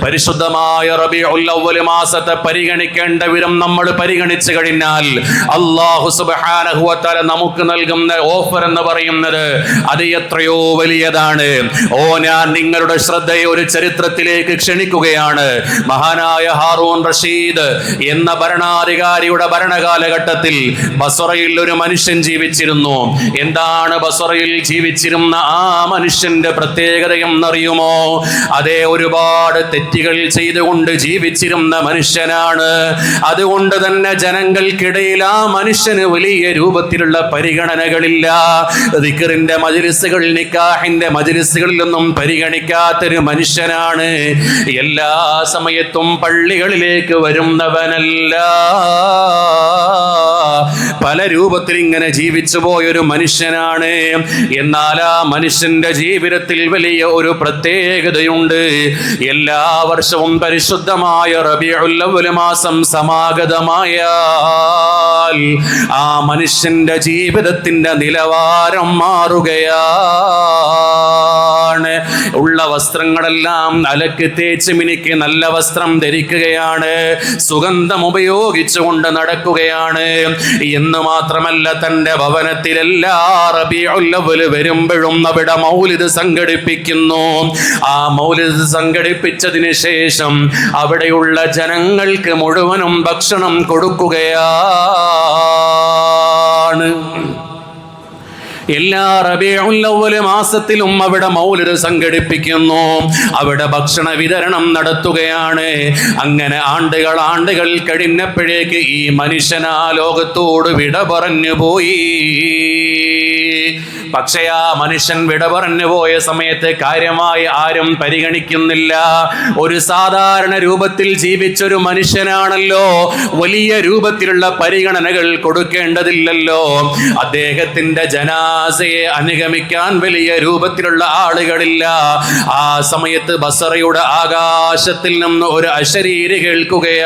പരിശുദ്ധമായ റബീഉൽ അവ്വൽ മാസത്തെ പരിഗണിക്കേണ്ട വിധം നമ്മൾ പരിഗണിച്ചു കഴിഞ്ഞാൽ അല്ലാഹു സുബ്ഹാനഹു വ തആല നമുക്ക് നൽകുന്ന ഓഫർ എന്ന് പറയുന്നത് അത് എത്രയോ വലിയതാണ്. ഞാൻ നിങ്ങളുടെ ശ്രദ്ധയെ ഒരു ചരിത്രത്തിലേക്ക് ക്ഷണിക്കുകയാണ്. മഹാനായ ഹാറൂൻ റഷീദ് എന്ന ഭരണാധികാരിയുടെ ഭരണകാലഘട്ടത്തിൽ ബസ്രയിൽ ഒരു മനുഷ്യൻ ജീവിച്ചിരുന്നു. എന്താണ് ബസ്രയിൽ ജീവിച്ചിരുന്ന ആ മനുഷ്യന്റെ പ്രത്യേകത എന്നറിയുമോ? അതേ, ഒരുപാട് തെറ്റുകൾ ചെയ്തുകൊണ്ട് ജീവിച്ചിരുന്ന മനുഷ്യനാണ്. അതുകൊണ്ട് തന്നെ ജനങ്ങൾക്കിടയിൽ ആ മനുഷ്യന് വലിയ രൂപത്തിലുള്ള പരിഗണനകളില്ല. ദിക്റിന്റെ മജ്‌ലിസുകൾ, നിക്കാഹിന്റെ മജ്‌ലിസുകളിലൊന്നും പരിഗണിക്കാത്തൊരു മനുഷ്യനാണ്. എല്ലാ സമയത്തും പള്ളികളിലേക്ക് വരുന്നവനല്ല. പല രൂപത്തിൽ ഇങ്ങനെ ജീവിച്ചു പോയൊരു മനുഷ്യനാണ്. എന്നാൽ ആ മനുഷ്യന്റെ ജീവിതത്തിൽ വലിയ ഒരു പ്രത്യേകതയുണ്ട്. എല്ലാ വർഷവും പരിശുദ്ധമായ റബീഉൽ അവ്വൽ മാസം സമാഗതമായാൽ ആ മനുഷ്യന്റെ ജീവിതത്തിന്റെ നിലവാരം മാറുകയാണ്. ഉള്ള വസ്ത്രങ്ങളെല്ലാം അലക്ക് തേച്ച് മിനുക്കി നല്ല വസ്ത്രം ധരിക്കുകയാണ്. സുഗന്ധം ഉപയോഗിച്ചുകൊണ്ട് നടക്കുകയാണ്. എന്ന് മാത്രമല്ല, തന്റെ ഭവനത്തിൽ എല്ലാ റബീഉൽ അവ്വൽ വരുമ്പോഴും അവിടെ മൗലിദ് സംഘടിപ്പിക്കുന്നു. ആ മൗലിദ് സംഘടിപ്പിച്ചതിന് ശേഷം അവിടെയുള്ള ജനങ്ങൾക്ക് മുഴുവനും ഭക്ഷണം കൊടുക്കുകയാണ്. എല്ലാ റബീഉൽ അവ്വൽ മാസത്തിലും അവിടെ മൗലിദ് സംഘടിപ്പിക്കുന്നു. അവിടെ ഭക്ഷണ വിതരണം നടത്തുകയാണ്. അങ്ങനെ ആണ്ടുകൾ കഴിഞ്ഞപ്പോഴേക്ക് ഈ മനുഷ്യൻ ആ ലോകത്തോട് വിട പറഞ്ഞു പോയി. പക്ഷേ ആ മനുഷ്യൻ വിട പറഞ്ഞു പോയ സമയത്ത് കാര്യമായി ആരും പരിഗണിക്കുന്നില്ല. ഒരു സാധാരണ രൂപത്തിൽ ജീവിച്ചൊരു മനുഷ്യനാണല്ലോ, വലിയ രൂപത്തിലുള്ള പരിഗണനകൾ കൊടുക്കേണ്ടതില്ലല്ലോ. അദ്ദേഹത്തിന്റെ ജനാസയെ അനുഗമിക്കാൻ വലിയ രൂപത്തിലുള്ള ആളുകളില്ല. ആ സമയത്ത് ബസറയുടെ ആകാശത്തിൽ നിന്ന് ഒരു അശരീരി കേൾക്കുകയാണ്.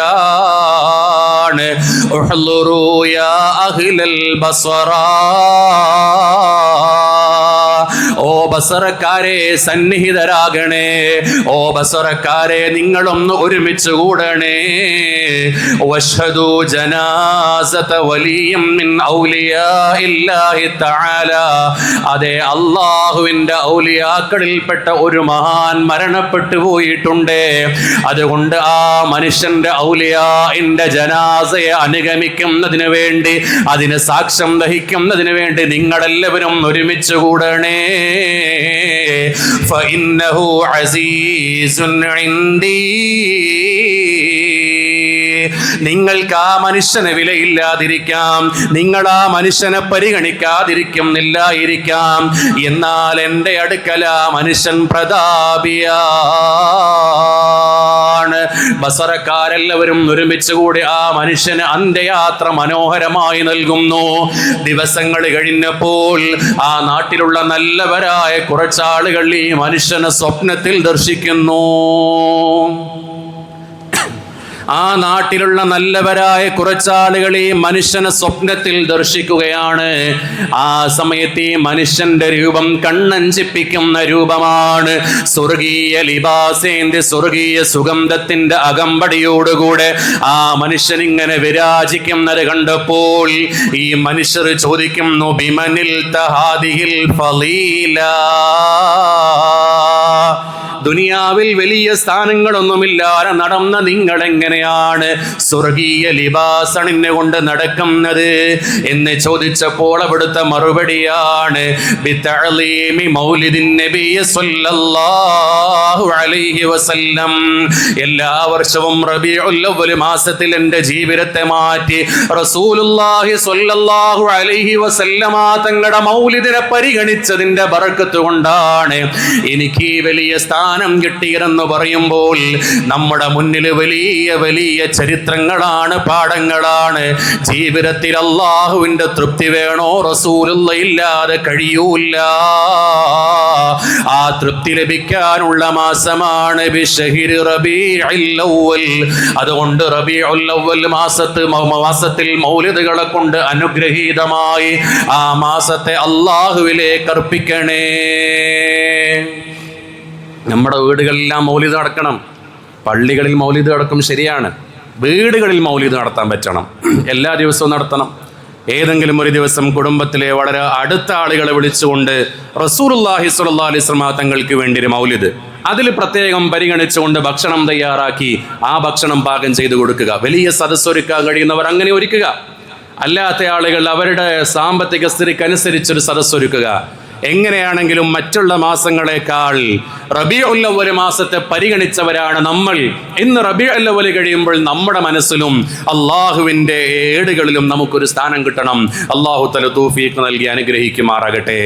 ഉഹ്ളുറൂ യാ അഹ്ലൽ ബസറ, ഓ ബസറക്കാരെ സന്നിഹിതരാകണേ, ഓ ബസറക്കാരെ നിങ്ങളൊന്ന് ഒരുമിച്ച് കൂടണേ. വഷ്ഹദു ജനാസത വലിയ്യിൻ മിൻ ഔലിയാഇല്ലാഹി തആല, അതേ അല്ലാഹുവിന്റെ ഔലിയാക്കളിൽപ്പെട്ട ഒരു മഹാൻ മരണപ്പെട്ടു പോയിട്ടുണ്ട്. അതുകൊണ്ട് ആ മനുഷ്യന്റെ ഔലിയാഇന്റെ ജനാസയെ അനുഗമിക്കുന്നതിന് വേണ്ടി, അതിന് സാക്ഷ്യം വഹിക്കുന്നതിന് വേണ്ടി നിങ്ങളെല്ലാവരും ഒരുമിച്ച് കൂടണേ. ഫഇന്നഹു അസീസുൻ ഇൻദീ, നിങ്ങൾക്ക് ആ മനുഷ്യനെ വിലയില്ലാതിരിക്കാം, നിങ്ങൾ ആ മനുഷ്യനെ പരിഗണിക്കാതിരിക്കുന്നില്ലായിരിക്കാം, എന്നാൽ എൻ്റെ അടുക്കൽ ആ മനുഷ്യൻ പ്രതാപിയാണ്. ബസറക്കാരെല്ലാവരും ഒരുമിച്ച് കൂടി ആ മനുഷ്യന് അന്ത്യയാത്ര മനോഹരമായി നൽകുന്നു. ദിവസങ്ങൾ കഴിഞ്ഞപ്പോൾ ആ നാട്ടിലുള്ള നല്ലവരായ കുറച്ചാളുകൾ ഈ മനുഷ്യനെ സ്വപ്നത്തിൽ ദർശിക്കുന്നു. ആ നാട്ടിലുള്ള നല്ലവരായ കുറച്ചാളുകൾ ഈ മനുഷ്യനെ സ്വപ്നത്തിൽ ദർശിക്കുകയാണ്. ആ സമയത്ത് ഈ മനുഷ്യന്റെ രൂപം കണ്ണഞ്ചിപ്പിക്കുന്ന രൂപമാണ്. സ്വർഗീയ ലിബാസേന്തി, സ്വർഗീയ സുഗന്ധത്തിന്റെ അകമ്പടിയോടുകൂടെ ആ മനുഷ്യൻ ഇങ്ങനെ വിരാജിക്കുന്നത് കണ്ടപ്പോൾ ഈ മനുഷ്യർ ചോദിക്കുന്നു, ബിമനിൽ തഹാദിഹിൽ ഫളീല, ദുനിയാവിൽ വലിയ സ്ഥാനങ്ങളൊന്നുമില്ലാതെ നടന്ന നിങ്ങൾ എങ്ങനെയാണ് സ്വർഗീയ ലിബാസണിനെ കൊണ്ട് നടക്കുന്നത് എന്ന് ചോദിച്ചപ്പോൾ അവിടുത്തെ മറുപടിയാണ്, ബിതഅലീമി മൗലിദിൻ നബി സ്വല്ലല്ലാഹു അലൈഹി വസല്ലം. എല്ലാ വർഷവും റബീഉൽ അവ്വൽ മാസത്തിൽ എൻ്റെ ജീവിതത്തെ മാറ്റി റസൂലുള്ളാഹി സ്വല്ലല്ലാഹു അലൈഹി വസല്ലമ തങ്ങളുടെ മൗലിദിനെ പരിഗണിച്ചതിൻ്റെ ബറക്കത്ത് കൊണ്ടാണ് എനിക്ക് ഈ വലിയ സ്ഥാനം കിട്ടിയതെന്ന് പറയുമ്പോൾ നമ്മുടെ മുന്നിൽ വലിയ വലിയ ചരിത്രങ്ങളാണ്, പാഠങ്ങളാണ്. ജീവിതത്തിൽ അല്ലാഹുവിന്റെ തൃപ്തി വേണോ? റസൂലുള്ള ഇല്ലാതെ കഴിയൂല. ആ തൃപ്തി ലഭിക്കാനുള്ള മാസമാണ് ബിശഹരി റബീഉൽ അവ്വൽ. അതുകൊണ്ട് റബീഉൽ അവ്വൽ മാസത്തിൽ മൗലിദുകളെ കൊണ്ട് അനുഗ്രഹീതമായി ആ മാസത്തെ അല്ലാഹുവിലേക്ക് അർപ്പിക്കണേ. നമ്മുടെ വീടുകളിലെല്ലാം മൗലിദ് നടക്കണം. പള്ളികളിൽ മൗലിദ് അടക്കം ശരിയാണ്, വീടുകളിൽ മൗലിദ് നടത്താൻ പറ്റണം, എല്ലാ ദിവസവും നടത്തണം. ഏതെങ്കിലും ഒരു ദിവസം കുടുംബത്തിലെ വളരെ അടുത്ത ആളുകളെ വിളിച്ചുകൊണ്ട് റസൂലുള്ളാഹി സ്വല്ലല്ലാഹു അലൈഹി വസല്ലം തങ്ങൾക്ക് വേണ്ടി ഒരു മൗലിദ്, അതിൽ പ്രത്യേകം പരിഗണിച്ചുകൊണ്ട് ഭക്ഷണം തയ്യാറാക്കി ആ ഭക്ഷണം പാകം ചെയ്തു കൊടുക്കുക. വലിയ സദസ്സ് ഒരുക്കാൻ കഴിയുന്നവർ അങ്ങനെ ഒരുക്കുക. അല്ലാത്ത ആളുകൾ അവരുടെ സാമ്പത്തിക സ്ഥിതിക്കനുസരിച്ചൊരു സദസ്സ് ഒരുക്കുക. എങ്ങനെയാണെങ്കിലും മറ്റുള്ള മാസങ്ങളെക്കാൾ റബീഉൽ അവ്വൽ മാസത്തെ പരിഗണിച്ചവരാണ് നമ്മൾ. ഇന്ന് റബീഉൽ അവ്വൽ കഴിയുമ്പോൾ നമ്മുടെ മനസ്സിലും അള്ളാഹുവിൻ്റെ ഏടുകളിലും നമുക്കൊരു സ്ഥാനം കിട്ടണം. അള്ളാഹു തആല തൗഫീഖ് നൽകി അനുഗ്രഹിക്കുമാറാകട്ടെ.